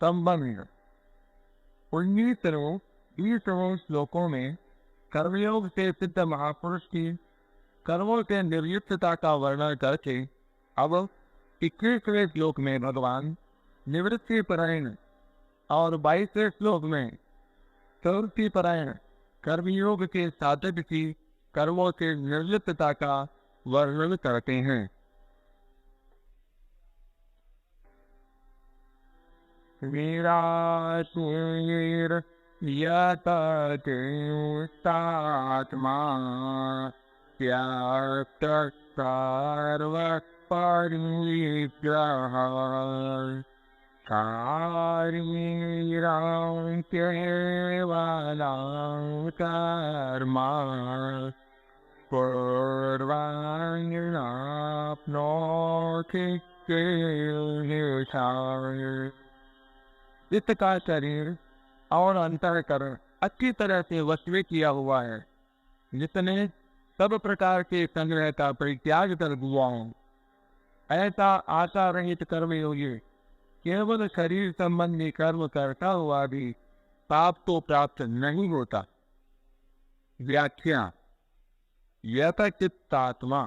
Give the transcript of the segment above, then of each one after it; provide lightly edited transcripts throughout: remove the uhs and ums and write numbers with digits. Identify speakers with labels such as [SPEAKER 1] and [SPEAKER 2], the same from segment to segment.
[SPEAKER 1] संबंध। 19 श्लोकों में कर्मयोग से सिद्ध महापुरुष की कर्मों से निर्लिप्तता का वर्णन करके अब 21वें श्लोक में भगवान निवृत्ति परायण और 22वें श्लोक में प्रवृत्ति परायण कर्मयोग के साधक की कर्मों से निर्लिप्तता का वर्णन करते हैं। वीरात्मीर यतत्युक्तात्मा त्याक्त सर्व परिग्रह कार्मीरांत्येवानां कर्मा पूर्वाण्यप्नोति किल्बिषाम्। इसका शरीर और अंतःकरण अच्छी तरह से वश किया हुआ है, जिसने सब प्रकार के संग्रह का परित्याग कर दिया है। ऐसा आशा रहित कर्मयोगी केवल शरीर संबंधी कर्म करता हुआ भी पाप तो प्राप्त नहीं होता। व्याख्या। यतचित्तात्मा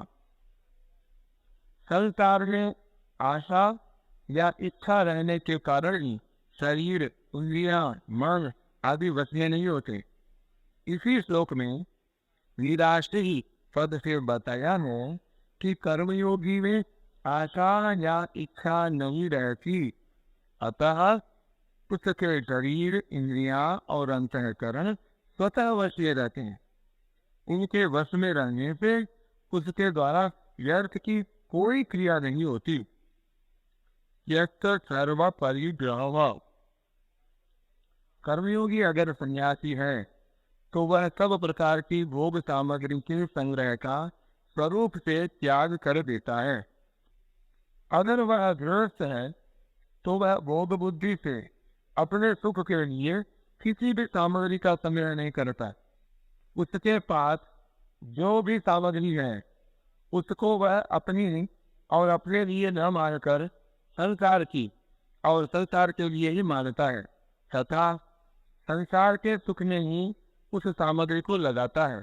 [SPEAKER 1] संसार में आशा या इच्छा रहने के कारण ही शरीर, इंद्रियां, मन आदि वशीय नहीं होते। इसी श्लोक में निराश्री पद से बताया है कि कर्मयोगी में आशा या इच्छा नहीं रहती, अतः उसके शरीर, इंद्रियां और अंतःकरण स्वतः वशीय रहते हैं। उनके वश में रहने से उसके द्वारा व्यर्थ की कोई क्रिया नहीं होती। सर्व परिग्रह। कर्मयोगी अगर सन्यासी है तो वह सब प्रकार की भोग सामग्री के संग्रह का स्वरूप से त्याग कर देता है। अगर वह गृहस्थ है तो वह भोग बुद्धि से अपने सुख के लिए किसी भी सामग्री का संग्रह नहीं करता। उसके पास जो भी सामग्री है उसको वह अपनी और अपने लिए न मानकर संसार की और संसार के लिए ही मानता है तथा संसार के सुख में ही उस सामग्री को लगाता है।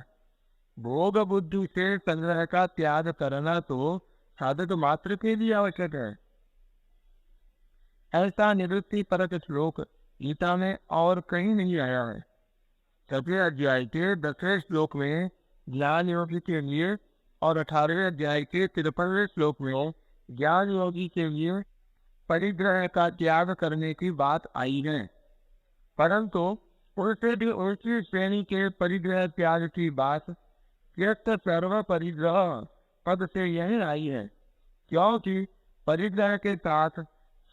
[SPEAKER 1] भोग बुद्धि से संग्रह का त्याग करना तो साधक मात्र के लिए आवश्यक है। ऐसा निवृत्ति परक श्लोक गीता में और कहीं नहीं आया है। छठे अध्याय के 10वें श्लोक में ज्ञान योगी के लिए और 18वें अध्याय के 53वें श्लोक में ज्ञान योगी के लिए परिग्रह का त्याग करने की बात आई है, परंतु उससे भी ऊंची श्रेणी के परिग्रह त्याग की बात त्यक्त सर्व परिग्रह पद से यही आई है, क्योंकि परिग्रह के साथ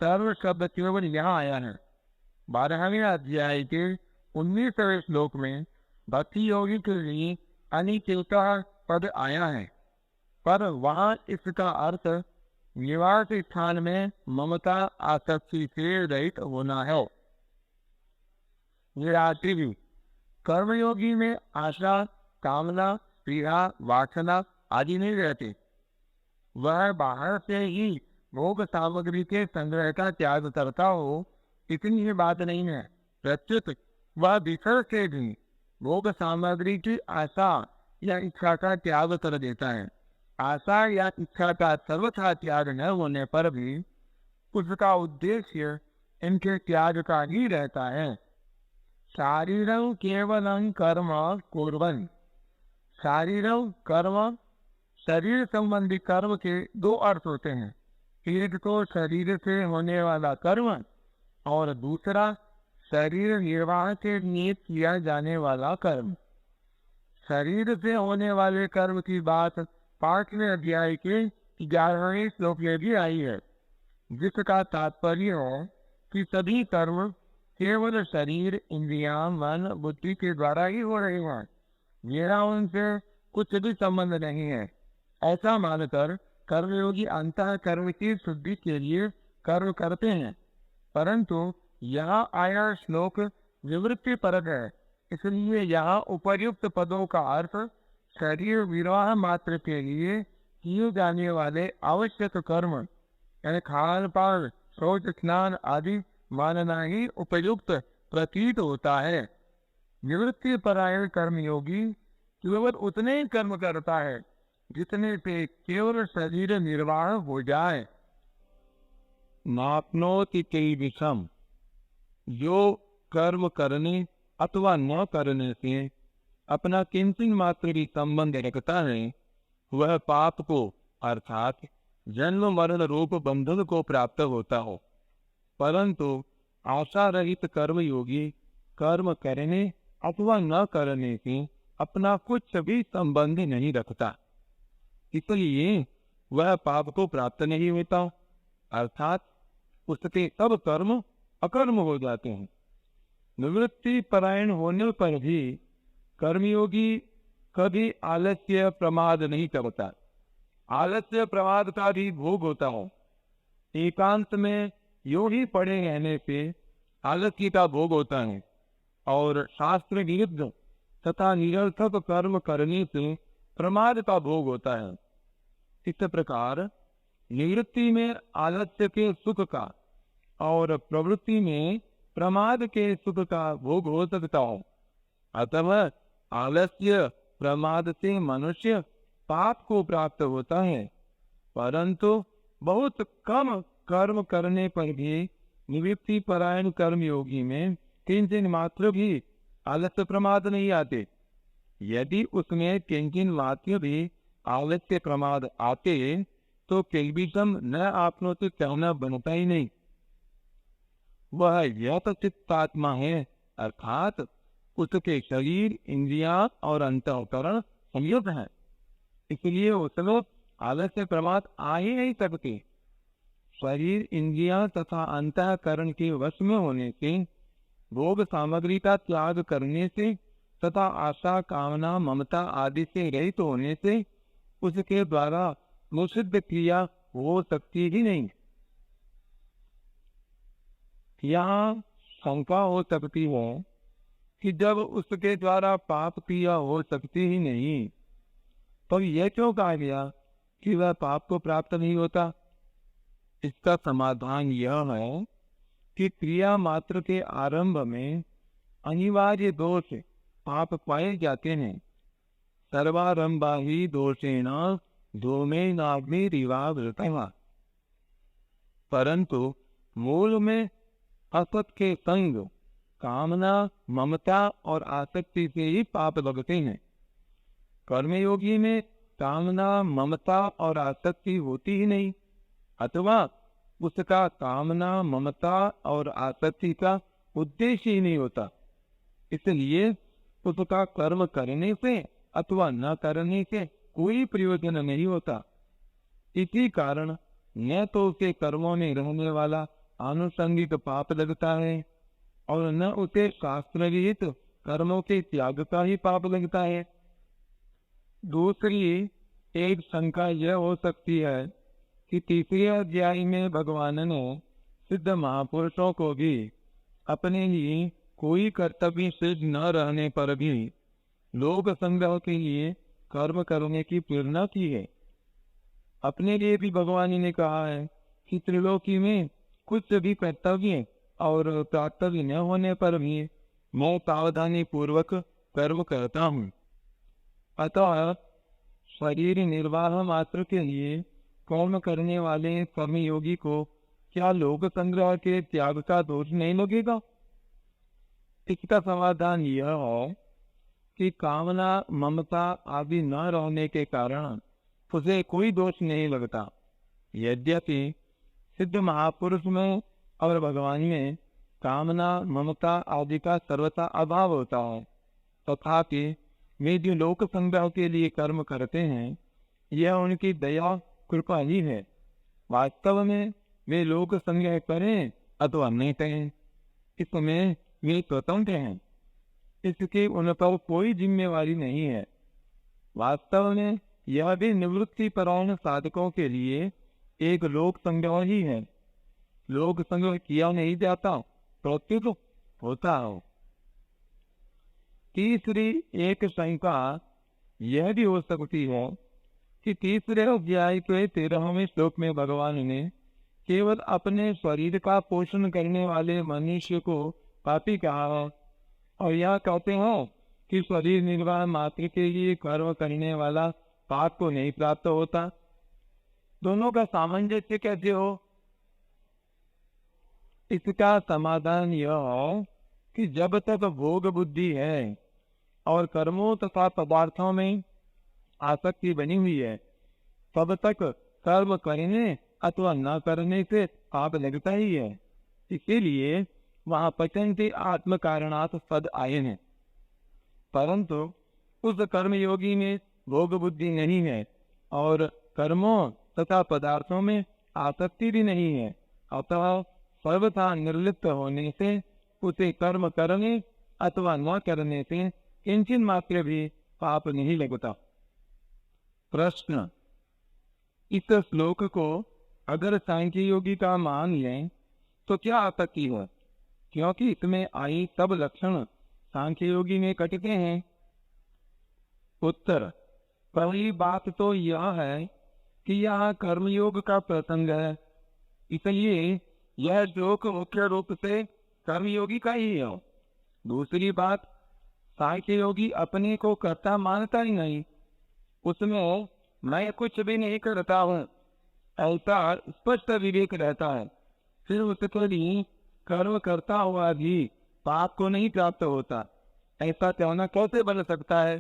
[SPEAKER 1] सर्व शब्द केवल यहाँ आया है। 12वें अध्याय के 19वें श्लोक में भक्ति योगी के लिए अनिकेता पद आया है, पर वहाँ इसका अर्थ निवास स्थान में ममता आसक्ति से रहित होना है। निराश्री। कर्मयोगी में आशा, कामना, प्रिया, वासना आदि नहीं रहते। वह बाहर से ही भोग सामग्री के संग्रह का त्याग करता हो, इतनी ही बात नहीं है। प्रत्युत वह भीतर से भी भोग सामग्री की आशा या इच्छा का त्याग कर देता है। आशा या इच्छा का सर्वथा त्याग न होने पर भी उसका उद्देश्य इनके त्याग का ही रहता है। शारीरं केवलं कर्म कुर्वन्। शारीरं कर्म, शरीर संबंधी कर्म के दो अर्थ होते हैं। एक तो शरीर से होने वाला कर्म और दूसरा शरीर निर्वाह के लिए किया जाने वाला कर्म। शरीर से होने वाले कर्म की बात 5वें अध्याय के 11वें श्लोक में भी आई है, जिसका तात्पर्य हो कि सभी कर्म केवल शरीर, इंद्रियां, मन, बुद्धि के द्वारा ही हो रहे हैं, मेरा उनसे कुछ भी संबंध नहीं है। ऐसा मानकर कर्मयोगी अंतःकरण की शुद्धि के लिए कर्म करते हैं, परंतु यहाँ आया श्लोक निवृत्ति परक है, इसलिए यहाँ उपर्युक्त पदों का अर्थ शरीर विवाह मात्र के लिए किए जाने वाले आवश्यक कर्म यानी खान पान, शौच, स्नान आदि मानना ही उपयुक्त प्रतीत होता है। निवृत्ति परायण कर्मयोगी केवल उतने ही कर्म करता है जितने पे केवल शरीर निर्वाह हो जाए। नापनोति कई विषम, जो कर्म करने अथवा न करने से अपना किंचित मात्र भी संबंध रखता है, वह पाप को अर्थात जन्म मरण रूप बंधन को प्राप्त होता हो। परंतु आशा रहित कर्मयोगी कर्म करने अथवा न करने से अपना कुछ भी संबंध नहीं रखता, इसलिए वह पाप को प्राप्त नहीं होता, अर्थात उसके सब कर्म अकर्म हो जाते हैं। निवृत्ति परायण होने पर भी कर्मयोगी कभी आलस्य प्रमाद नहीं करता। आलस्य प्रमाद का भी भोग होता हो। एकांत में यूं ही पड़े रहने से आलस्य का भोग होता है और शास्त्र विरुद्ध तथा निरर्थक कर्म करने से प्रमाद का भोग होता है। इस प्रकार निवृत्ति में आलस्य के सुख का और प्रवृत्ति में प्रमाद के सुख का भोग हो सकता हो। अतः आलस्य प्रमाद से मनुष्य पाप को प्राप्त होता है, परंतु बहुत कम कर्म करने पर भी निवृत्ति परायण कर्मयोगी में किंचन मात्र भी आलस्य प्रमाद नहीं आते। यदि उसमें किंचन मात्र भी आलस्य प्रमाद आते तो किल्बिषम न आपनोति कहना बनता ही नहीं। वह यतचित्तात्मा है, अर्थात उसके शरीर इंद्रियां और अंतःकरण संयुक्त है, इसलिए उसमें आलस्य प्रमाद आ ही नहीं सकते। शरीर इंद्रियां तथा अंतःकरण के वश में होने से, भोग सामग्री का त्याग करने से तथा आशा कामना ममता आदि से रहित होने से उसके द्वारा निषिद्ध क्रिया हो सकती ही नहीं। यहाँ शंका हो सकती है कि जब उसके द्वारा पाप क्रिया हो सकती ही नहीं, तो यह क्यों कहा गया कि वह पाप को प्राप्त नहीं होता? इसका समाधान यह है कि क्रिया मात्र के आरंभ में अनिवार्य दोष पाप पाए जाते हैं। सर्वारंभा ही दोषेण धूमे नाग्निरिवावृतः, परंतु मूल में असत के संग, कामना, ममता और आसक्ति से ही पाप लगते हैं। कर्मयोगी में कामना, ममता और आसक्ति होती ही नहीं, अथवा उसका कामना, ममता और आसक्ति का उद्देश्य ही नहीं होता, इसलिए उसका कर्म करने से अथवा न करने से कोई प्रयोजन नहीं होता। इसी कारण न तो उसे कर्मों में रहने वाला आनुषंगिक पाप लगता है और न उसे शास्त्र विहित कर्मों के त्याग का ही पाप लगता है। दूसरी एक शंका यह हो सकती है कि तीसरे अध्याय में भगवान ने सिद्ध महापुरुषों को भी अपने लिए कोई कर्तव्य सिद्ध न रहने पर भी लोक संग्रह के लिए कर्म करने की प्रेरणा की है। अपने लिए भी भगवान ने कहा है कि त्रिलोकी में कुछ भी कर्तव्य और कर्तव्य न होने पर भी मैं सावधानी पूर्वक कर्म करता हूँ। अतः शरीर निर्वाह मात्र के लिए कर्म करने वाले कर्मयोगी को क्या लोक संग्रह के त्याग का दोष नहीं लगेगा? इसका समाधान यह है कि कामना, ममता आदि न रहने के कारण उसे कोई दोष नहीं लगता। यद्यपि सिद्ध महापुरुष में और भगवान में कामना, ममता आदि का सर्वथा अभाव होता है, तथापि वे जो लोक संग्रह के लिए कर्म करते हैं, यह उनकी दया कृपा ही है। वास्तव में वे लोक संग्रह करें अथवा नहीं करें, इसमें वे स्वतंत्र हैं, इसकी उन पर कोई जिम्मेवारी नहीं है। वास्तव में यह भी निवृत्ति परायण साधकों के लिए एक लोक संग्रह ही है। लोक संग्रह किया नहीं जाता, प्रत्युत होता हो। तीसरी एक शंका यह भी हो सकती है कि तीसरे अध्याय के 13वें श्लोक में भगवान ने केवल अपने शरीर का पोषण करने वाले मनुष्य को पापी कहा है। और यह कहते हो कि शरीर निर्वाह मात्र के लिए कर्म करने वाला पाप को नहीं प्राप्त होता। दोनों का सामंजस्य कैसे हो? इसका समाधान यह हो कि जब तक भोग बुद्धि है और कर्मों तथा पदार्थों में आसक्ति बनी हुई है, तब तक कर्म करने अथवा न करने से पाप लगता ही है। इसीलिए वहां पचनते आत्म कारणात् सद आए हैं। परंतु उस कर्मयोगी में भोग बुद्धि नहीं है और कर्मों तथा पदार्थों में आसक्ति भी नहीं है, अतः सर्वथा निर्लिप्त होने से उसे कर्म करने अथवा न करने से किंचित मात्र भी पाप नहीं लगता। प्रश्न: इस श्लोक को अगर सांख्य योगी का मान लें तो क्या आपत्ति है, क्योंकि इसमें आई सब लक्षण सांख्य योगी में कटते हैं? उत्तर: पहली बात तो यह है कि यह कर्मयोग का प्रसंग है, इसलिए यह श्लोक मुख्य रूप से कर्मयोगी का ही है। दूसरी बात, सांख्य योगी अपने को कर्ता मानता ही नहीं, उसमें मैं कुछ भी नहीं करता हूँ ऐसा स्पष्ट विवेक रहता है। फिर उसके लिए कर्म करता हुआ भी पाप को नहीं प्राप्त होता, ऐसा कहना कैसे बन सकता है?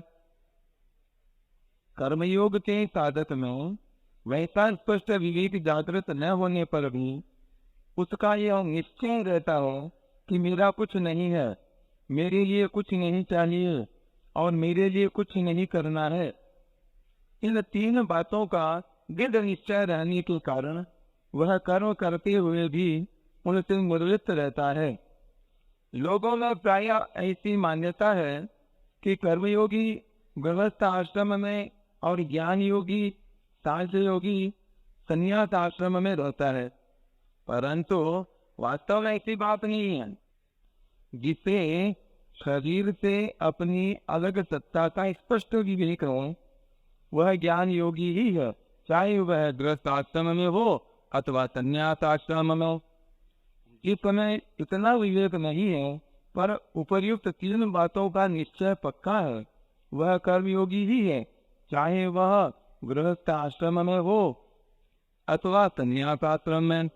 [SPEAKER 1] कर्मयोग के साधक में वैसा स्पष्ट विवेक जागृत न होने पर भी उसका यह निश्चय रहता है कि मेरा कुछ नहीं है, मेरे लिए कुछ नहीं चाहिए और मेरे लिए कुछ नहीं करना है। इन तीन बातों का दृढ़ निश्चय रहने के कारण वह कर्म करते हुए भी उनसे मुद्रित रहता है। लोगों में प्राय ऐसी मान्यता है कि कर्मयोगी गृहस्थ आश्रम में और ज्ञान योगी सांख्य योगी संन्यास आश्रम में रहता है, परंतु वास्तव में ऐसी बात नहीं है। जिसे शरीर से अपनी अलग सत्ता का स्पष्ट विवेक हो वह ज्ञान योगी ही है, चाहे वह गृहस्थ आश्रम में हो अथवा संन्यास आश्रम में हो। इस समय इतना विवेक नहीं है पर उपर्युक्त तीन बातों का निश्चय पक्का है, वह कर्मयोगी ही है, चाहे वह गृहस्थ आश्रम में हो अथवा संन्यास आश्रम में।